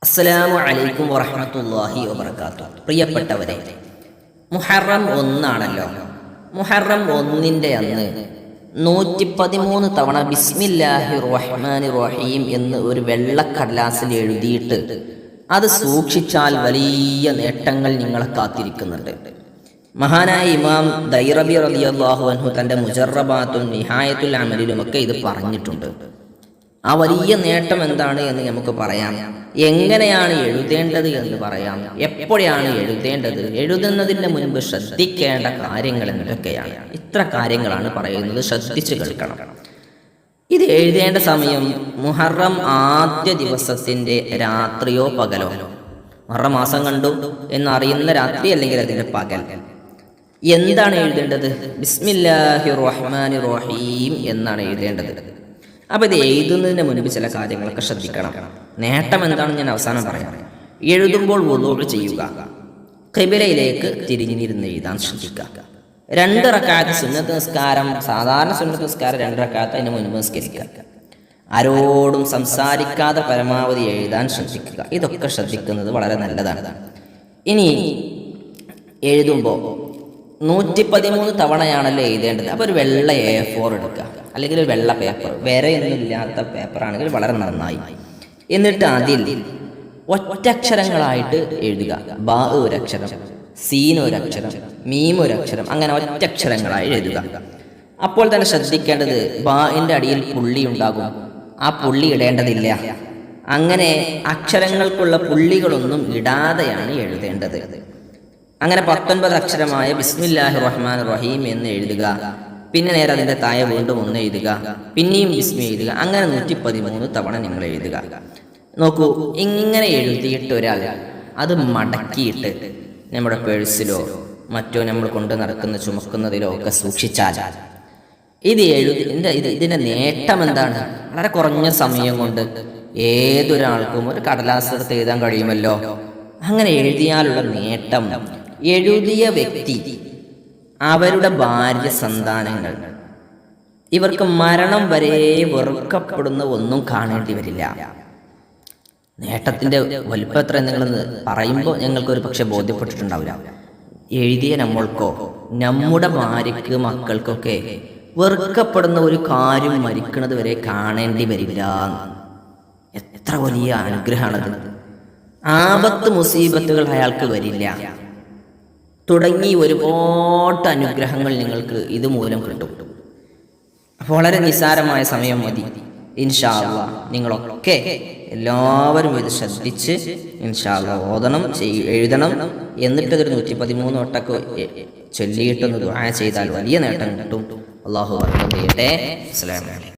അസ്സലാമു അലൈക്കും വറഹ്മത്തുള്ളാഹി വബറകാതുഹു. പ്രിയപ്പെട്ടവരെ, മുഹറം ഒന്നാണല്ലോ. മുഹറം ഒന്നിൻ്റെ അന്ന് 113 തവണ ബിസ്മില്ലാഹിർ റഹ്മാനിർ റഹീം എന്ന് ഒരു വെള്ളക്കടലാസിൽ എഴുതിയിട്ട് അത് സൂക്ഷിച്ചാൽ വലിയ നേട്ടങ്ങൾ നിങ്ങളെ കാത്തിരിക്കുന്നുണ്ട്. മഹാനായ ഇമാം ദൈറബി റളിയല്ലാഹു അൻഹു തൻ്റെ മുജറബാത്തും നിഹായത്തുൽ അമലിലുമൊക്കെ ഇത് പറഞ്ഞിട്ടുണ്ട്. ആ വലിയ നേട്ടം എന്താണ് എന്ന് നമുക്ക് പറയാം. എങ്ങനെയാണ് എഴുതേണ്ടത് എന്ന് പറയാം. എപ്പോഴാണ് എഴുതേണ്ടത്, എഴുതുന്നതിന് മുൻപ് ശ്രദ്ധിക്കേണ്ട കാര്യങ്ങൾ എന്തൊക്കെയാണ്, ഇത്ര കാര്യങ്ങളാണ് പറയുന്നത്. ശ്രദ്ധിച്ചു കേൾക്കണം. ഇത് എഴുതേണ്ട സമയം മുഹറം ആദ്യ ദിവസത്തിൻ്റെ രാത്രിയോ പകലോ. മുഹറം മാസം കണ്ടു എന്നറിയുന്ന രാത്രി അല്ലെങ്കിൽ അതിൻ്റെ പകൽ. എന്താണ് എഴുതേണ്ടത്? ബിസ്മില്ലാഹിർ റഹ്മാനിർ റഹീം എന്നാണ് എഴുതേണ്ടത്. അപ്പോൾ ഇത് എഴുതുന്നതിന് മുൻപ് ചില കാര്യങ്ങളൊക്കെ ശ്രദ്ധിക്കണം. നേട്ടം എന്താണെന്ന് ഞാൻ അവസാനം പറയാം. എഴുതുമ്പോൾ വുളൂ ചെയ്യുക. ഖിബലയിലേക്ക് തിരിഞ്ഞിരുന്ന് എഴുതാൻ ശ്രദ്ധിക്കുക. 2 റക്അത്ത് സുന്നത്ത് നിസ്കാരം, സാധാരണ സുന്നത്ത് നിസ്കാരം 2 റക്അത്ത് അതിന് മുൻപ് നിസ്കരിക്കുക. ആരോടും സംസാരിക്കാതെ പരമാവധി എഴുതാൻ ശ്രദ്ധിക്കുക. ഇതൊക്കെ ശ്രദ്ധിക്കുന്നത് വളരെ നല്ലതാണ്. ഇനി എഴുതുമ്പോൾ 113 തവണയാണല്ലോ എഴുതേണ്ടത്. അപ്പോൾ ഒരു വെള്ള A4 എടുക്കുക, അല്ലെങ്കിൽ ഒരു വെള്ള പേപ്പർ, വരെയൊന്നും ഇല്ലാത്ത പേപ്പറാണെങ്കിൽ വളരെ നന്നായി. എന്നിട്ട് അതിൽ ഒറ്റക്ഷരങ്ങളായിട്ട് എഴുതുക. ബാ ഒരക്ഷരം, സീൻ ഒരക്ഷരം, മീം ഒരക്ഷരം, അങ്ങനെ ഒറ്റക്ഷരങ്ങളായി എഴുതുക. അപ്പോൾ തന്നെ ശ്രദ്ധിക്കേണ്ടത് ബാഇൻ്റെ അടിയിൽ പുള്ളി ഉണ്ടാകും. ആ പുള്ളി ഇടേണ്ടതില്ല. അങ്ങനെ അക്ഷരങ്ങൾക്കുള്ള പുള്ളികളൊന്നും ഇടാതെയാണ് എഴുതേണ്ടത്. അങ്ങനെ 19 അക്ഷരമായ ബിസ്മില്ലാഹിർ റഹ്മാനിർ റഹീം എന്ന് എഴുതുക. പിന്നെ നേരെ അതിൻ്റെ താഴെ വീണ്ടും ഒന്ന് എഴുതുക, പിന്നെയും ബിസ്മി എഴുതുക. അങ്ങനെ 113 തവണ നിങ്ങൾ എഴുതുക. നോക്കൂ, ഇങ്ങനെ എഴുതിയിട്ട് ഒരാൾ അത് മടക്കിയിട്ട് നമ്മുടെ പേഴ്സിലോ മറ്റോ നമ്മൾ കൊണ്ട് നടക്കുന്ന ചുമക്കുന്നതിലോ ഒക്കെ സൂക്ഷിച്ചാൽ ഇതിൻ്റെ നേട്ടം എന്താണ്? വളരെ കുറഞ്ഞ സമയം കൊണ്ട് ഏതൊരാൾക്കും ഒരു കടലാസ് എടുത്ത് എഴുതാൻ കഴിയുമല്ലോ. അങ്ങനെ എഴുതിയാലുള്ള നേട്ടം, എഴുതിയ വ്യക്തി, അവരുടെ ഭാര്യ, സന്താനങ്ങൾ, ഇവർക്ക് മരണം വരെ വെറുക്കപ്പെടുന്ന ഒന്നും കാണേണ്ടി വരില്ല. നേട്ടത്തിൻ്റെ വലുപ്പം എത്ര നിങ്ങളെന്ന് പറയുമ്പോൾ ഞങ്ങൾക്കൊരു പക്ഷെ ബോധ്യപ്പെട്ടിട്ടുണ്ടാവില്ല. എഴുതിയ നമ്മൾക്കോ നമ്മുടെ ഭാര്യയ്ക്ക് മക്കൾക്കൊക്കെ വെറുക്കപ്പെടുന്ന ഒരു കാര്യം മരിക്കുന്നത് വരെ കാണേണ്ടി വരില്ല. എത്ര വലിയ അനുഗ്രഹമാണത്. ആപത്ത് മുസീബത്തുകൾ അയാൾക്ക് വരില്ല തുടങ്ങി ഒരുപാട് അനുഗ്രഹങ്ങൾ നിങ്ങൾക്ക് ഇതുമൂലം കിട്ടും. അപ്പോൾ വളരെ നിസ്സാരമായ സമയം മതി. ഇൻഷാ അല്ലാഹ് നിങ്ങളൊക്കെ എല്ലാവരും ഇത് ശ്രദ്ധിച്ച് ഇൻഷാ അല്ലാഹ് ഓതണം, എഴുതണം. എന്നിട്ട് ഇതൊരു 113 വട്ടമൊക്കെ ചൊല്ലിയിട്ടൊന്ന് ദുആ ചെയ്താൽ വലിയ നേട്ടം കിട്ടും. അല്ലാഹു ബർക്കത്ത് ചെയ്യട്ടെ. അസ്സലാമു അലൈക്കും.